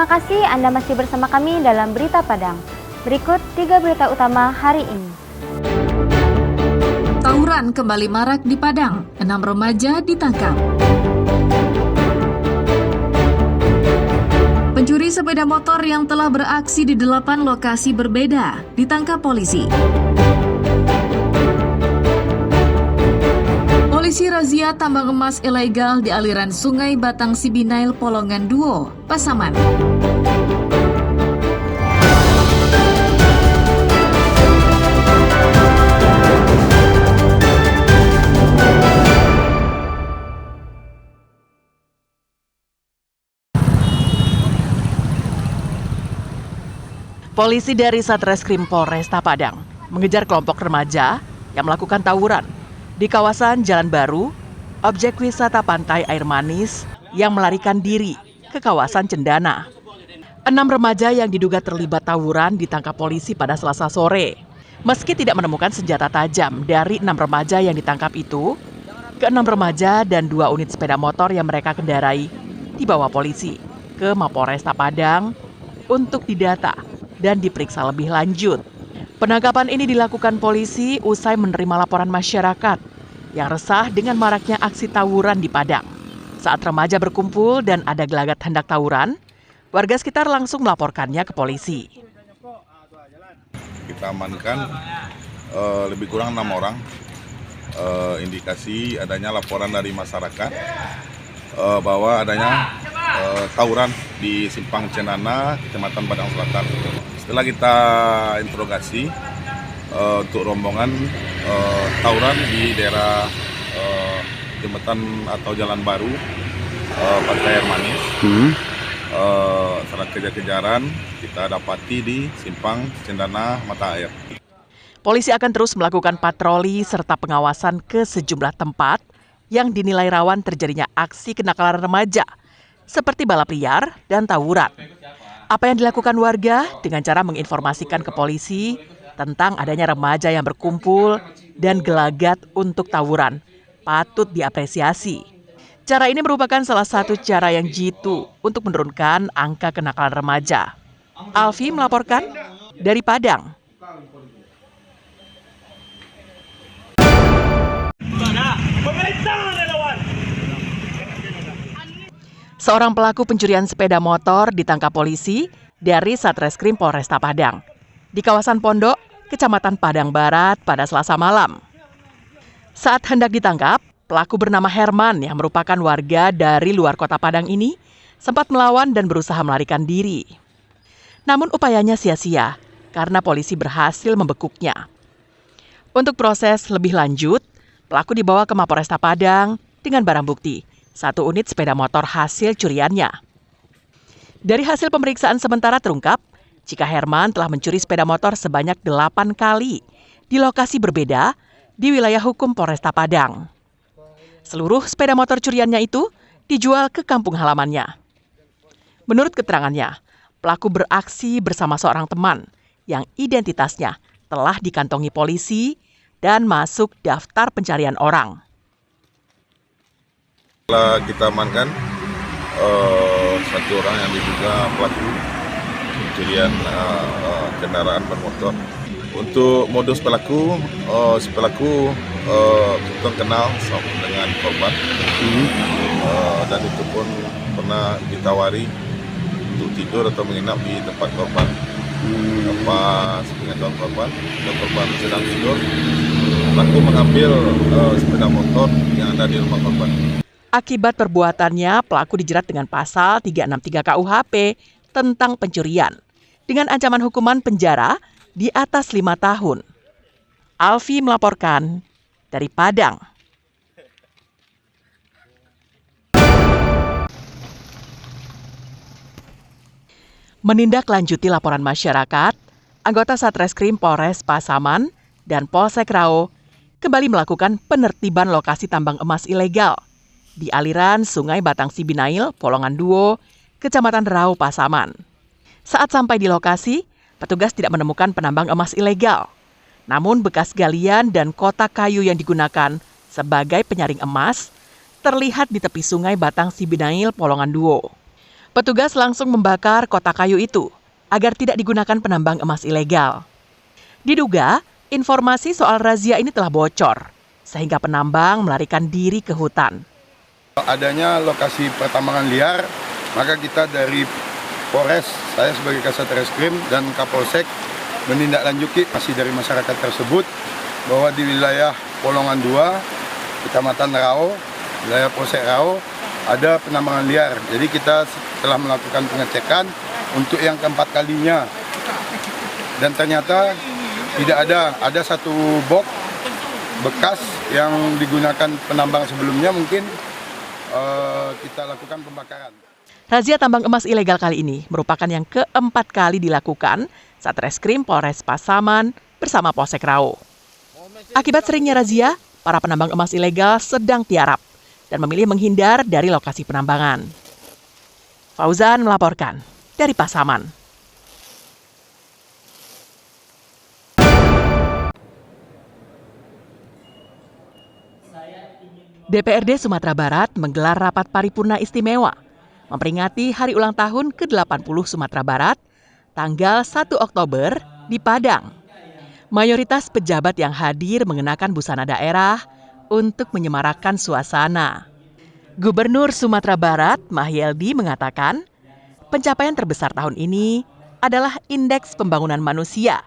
Terima kasih Anda masih bersama kami dalam Berita Padang. Berikut 3 berita utama hari ini. Tawuran kembali marak di Padang, 6 remaja ditangkap. Pencuri sepeda motor yang telah beraksi di 8 lokasi berbeda ditangkap polisi. Polisi razia tambang emas ilegal di aliran Sungai Batang Sibinail, Polongan 2, Pasaman. Polisi dari Satreskrim Polresta Padang mengejar kelompok remaja yang melakukan tawuran di kawasan Jalan Baru, objek wisata pantai air manis yang melarikan diri ke kawasan Cendana. 6 remaja yang diduga terlibat tawuran ditangkap polisi pada Selasa sore. Meski tidak menemukan senjata tajam dari 6 remaja yang ditangkap itu, ke-6 remaja dan 2 unit sepeda motor yang mereka kendarai dibawa polisi ke Mapolresta Padang untuk didata dan diperiksa lebih lanjut. Penangkapan ini dilakukan polisi usai menerima laporan masyarakat yang resah dengan maraknya aksi tawuran di Padang. Saat remaja berkumpul dan ada gelagat hendak tawuran, warga sekitar langsung melaporkannya ke polisi. Kita amankan lebih kurang 6 orang. Indikasi adanya laporan dari masyarakat bahwa adanya tawuran di Simpang Cendana, Kecamatan Padang Selatan. Setelah kita interogasi untuk rombongan tawuran di daerah jembatan atau Jalan Baru, Pantai Air Manis, setelah kejar-kejaran kita dapati di Simpang Cendana Mata Air. Polisi akan terus melakukan patroli serta pengawasan ke sejumlah tempat yang dinilai rawan terjadinya aksi kenakalan remaja, seperti balap liar dan tawuran. Apa yang dilakukan warga dengan cara menginformasikan ke polisi tentang adanya remaja yang berkumpul dan gelagat untuk tawuran patut diapresiasi. Cara ini merupakan salah satu cara yang jitu untuk menurunkan angka kenakalan remaja. Alfi melaporkan dari Padang. Seorang pelaku pencurian sepeda motor ditangkap polisi dari Satreskrim Polresta Padang di kawasan Pondok, Kecamatan Padang Barat pada Selasa malam. Saat hendak ditangkap, pelaku bernama Herman yang merupakan warga dari luar kota Padang ini sempat melawan dan berusaha melarikan diri. Namun upayanya sia-sia karena polisi berhasil membekuknya. Untuk proses lebih lanjut, pelaku dibawa ke Mapolresta Padang dengan barang bukti 1 unit sepeda motor hasil curiannya. Dari hasil pemeriksaan sementara terungkap, jika Herman telah mencuri sepeda motor sebanyak 8 kali di lokasi berbeda di wilayah hukum Polresta Padang. Seluruh sepeda motor curiannya itu dijual ke kampung halamannya. Menurut keterangannya, pelaku beraksi bersama seorang teman yang identitasnya telah dikantongi polisi dan masuk daftar pencarian orang. Setelah kita amankan 1 orang yang diduga pelaku pencurian kendaraan bermotor. Untuk modus pelaku, kita kenal dengan korban, dan itu pun pernah ditawari untuk tidur atau menginap di tempat korban. Pas pengetahuan korban sedang tidur, pelaku mengambil sepeda motor yang ada di rumah korban. Akibat perbuatannya, pelaku dijerat dengan pasal 363 KUHP tentang pencurian dengan ancaman hukuman penjara di atas 5 tahun. Alfi melaporkan dari Padang. Menindaklanjuti laporan masyarakat, anggota Satreskrim Polres Pasaman dan Polsek Rao kembali melakukan penertiban lokasi tambang emas ilegal di aliran Sungai Batang Sibinail, Polongan 2, Kecamatan Rao, Pasaman. Saat sampai di lokasi, petugas tidak menemukan penambang emas ilegal. Namun bekas galian dan kotak kayu yang digunakan sebagai penyaring emas terlihat di tepi Sungai Batang Sibinail, Polongan 2. Petugas langsung membakar kotak kayu itu agar tidak digunakan penambang emas ilegal. Diduga, informasi soal razia ini telah bocor, sehingga penambang melarikan diri ke hutan. Adanya lokasi pertambangan liar, maka kita dari Polres, saya sebagai Kasat Reskrim dan Kapolsek menindaklanjuti masih dari masyarakat tersebut bahwa di wilayah Polongan 2, Kecamatan Rao, wilayah Polsek Rao, ada penambangan liar. Jadi kita telah melakukan pengecekan untuk yang keempat kalinya. Dan ternyata tidak ada satu box bekas yang digunakan penambang sebelumnya, mungkin kita lakukan pembakaran. Razia tambang emas ilegal kali ini merupakan yang keempat kali dilakukan Satreskrim Polres Pasaman bersama Polsek Rao. Akibat seringnya razia, para penambang emas ilegal sedang tiarap dan memilih menghindar dari lokasi penambangan. Fauzan melaporkan dari Pasaman. DPRD Sumatera Barat menggelar rapat paripurna istimewa memperingati hari ulang tahun ke-80 Sumatera Barat tanggal 1 Oktober di Padang. Mayoritas pejabat yang hadir mengenakan busana daerah untuk menyemarakkan suasana. Gubernur Sumatera Barat, Mahyeldi, mengatakan pencapaian terbesar tahun ini adalah Indeks Pembangunan Manusia,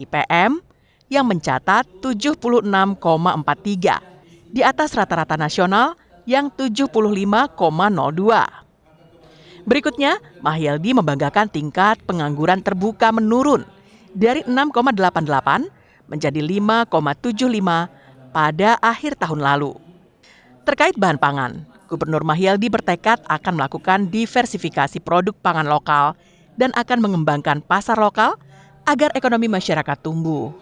IPM, yang mencatat 76,43, di atas rata-rata nasional yang 75,02. Berikutnya, Mahyeldi membanggakan tingkat pengangguran terbuka menurun dari 6,88 menjadi 5,75 pada akhir tahun lalu. Terkait bahan pangan, Gubernur Mahyeldi bertekad akan melakukan diversifikasi produk pangan lokal dan akan mengembangkan pasar lokal agar ekonomi masyarakat tumbuh.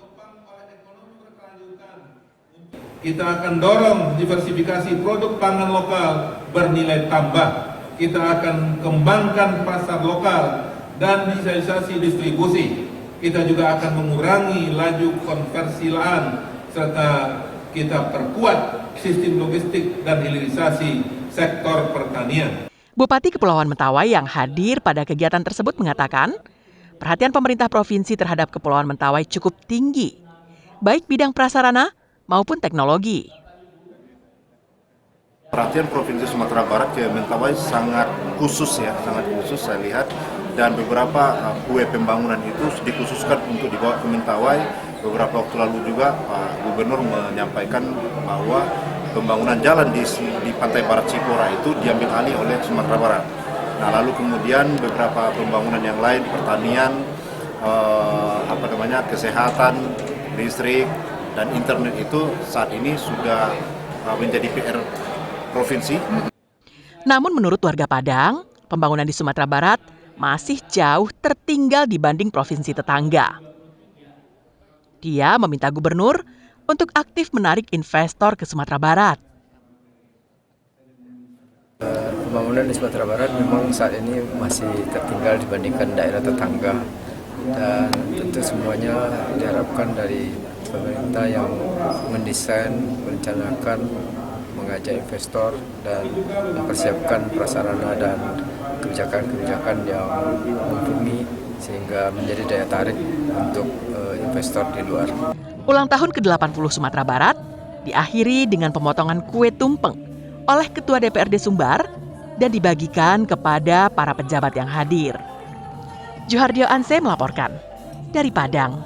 Kita akan dorong diversifikasi produk pangan lokal bernilai tambah. Kita akan kembangkan pasar lokal dan digitalisasi distribusi. Kita juga akan mengurangi laju konversi lahan serta kita perkuat sistem logistik dan hilirisasi sektor pertanian. Bupati Kepulauan Mentawai yang hadir pada kegiatan tersebut mengatakan, perhatian pemerintah provinsi terhadap Kepulauan Mentawai cukup tinggi, baik bidang prasarana maupun teknologi. Perhatian Provinsi Sumatera Barat ke Mentawai sangat khusus saya lihat, dan beberapa kue pembangunan itu dikhususkan untuk dibawa ke Mentawai. Beberapa waktu lalu juga Pak Gubernur menyampaikan bahwa pembangunan jalan di pantai barat Cipora itu diambil alih oleh Sumatera Barat. Nah, lalu kemudian beberapa pembangunan yang lain, pertanian, kesehatan, listrik, dan internet itu saat ini sudah menjadi PR provinsi. Namun menurut warga Padang, pembangunan di Sumatera Barat masih jauh tertinggal dibanding provinsi tetangga. Dia meminta gubernur untuk aktif menarik investor ke Sumatera Barat. Pembangunan di Sumatera Barat memang saat ini masih tertinggal dibandingkan daerah tetangga, dan tentu semuanya diharapkan dari pemerintah yang mendesain, merencanakan, mengajak investor dan mempersiapkan prasarana dan kebijakan-kebijakan yang mumpuni sehingga menjadi daya tarik untuk investor di luar. Ulang tahun ke-80 Sumatera Barat diakhiri dengan pemotongan kue tumpeng oleh Ketua DPRD Sumbar dan dibagikan kepada para pejabat yang hadir. Juhardio Anse melaporkan dari Padang.